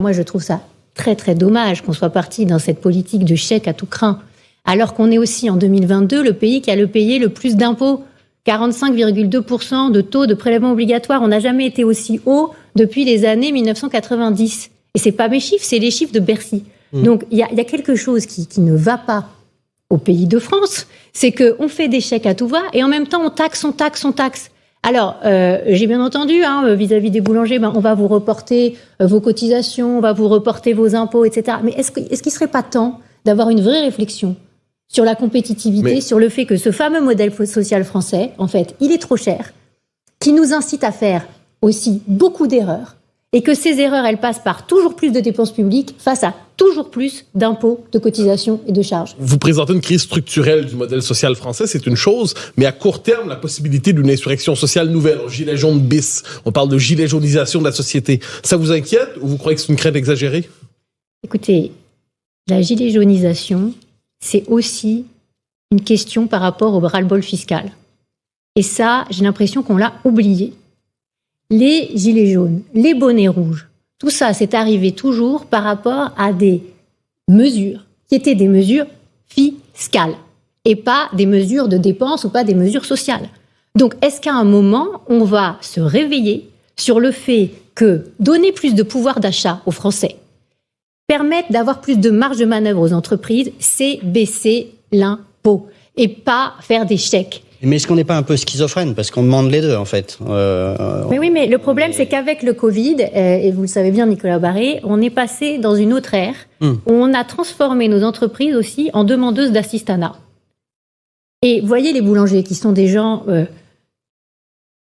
Moi, je trouve ça très, très dommage qu'on soit parti dans cette politique de chèque à tout crin, alors qu'on est aussi en 2022 le pays qui a payé le plus d'impôts. 45,2% de taux de prélèvement obligatoire. On n'a jamais été aussi haut depuis les années 1990. Et c'est pas mes chiffres, c'est les chiffres de Bercy. Donc, il y a quelque chose qui ne va pas au pays de France. C'est qu'on fait des chèques à tout va et en même temps, on taxe. Alors, j'ai bien entendu, vis-à-vis des boulangers, on va vous reporter vos cotisations, on va vous reporter vos impôts, etc. Mais est-ce qu'il serait pas temps d'avoir une vraie réflexion sur la compétitivité, sur le fait que ce fameux modèle social français, en fait, il est trop cher, qui nous incite à faire aussi beaucoup d'erreurs, et que ces erreurs, elles passent par toujours plus de dépenses publiques face à toujours plus d'impôts, de cotisations et de charges. Vous présentez une crise structurelle du modèle social français, c'est une chose, mais à court terme, la possibilité d'une insurrection sociale nouvelle, un gilet jaune bis, on parle de gilet jaunisation de la société, ça vous inquiète ou vous croyez que c'est une crainte exagérée? Écoutez, la gilet jaunisation, c'est aussi une question par rapport au ras-le-bol fiscal. Et ça, j'ai l'impression qu'on l'a oublié. Les gilets jaunes, les bonnets rouges, tout ça, c'est arrivé toujours par rapport à des mesures qui étaient des mesures fiscales et pas des mesures de dépenses ou pas des mesures sociales. Donc, est-ce qu'à un moment, on va se réveiller sur le fait que donner plus de pouvoir d'achat aux Français, permettre d'avoir plus de marge de manœuvre aux entreprises, c'est baisser l'impôt et pas faire des chèques. Mais est-ce qu'on n'est pas un peu schizophrène? Parce qu'on demande les deux, en fait. Mais oui, mais le problème, c'est qu'avec le Covid, et vous le savez bien, Nicolas Barré, on est passé dans une autre ère où on a transformé nos entreprises aussi en demandeuses d'assistanat. Et voyez les boulangers qui sont des gens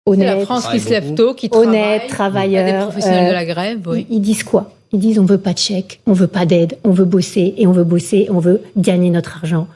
honnêtes. C'est la France qui se lève tôt, qui travaille. Honnêtes, travailleurs. Des professionnels de la grève, oui. Ils disent quoi? Ils disent on veut pas de chèque, on veut pas d'aide, on veut bosser, on veut gagner notre argent.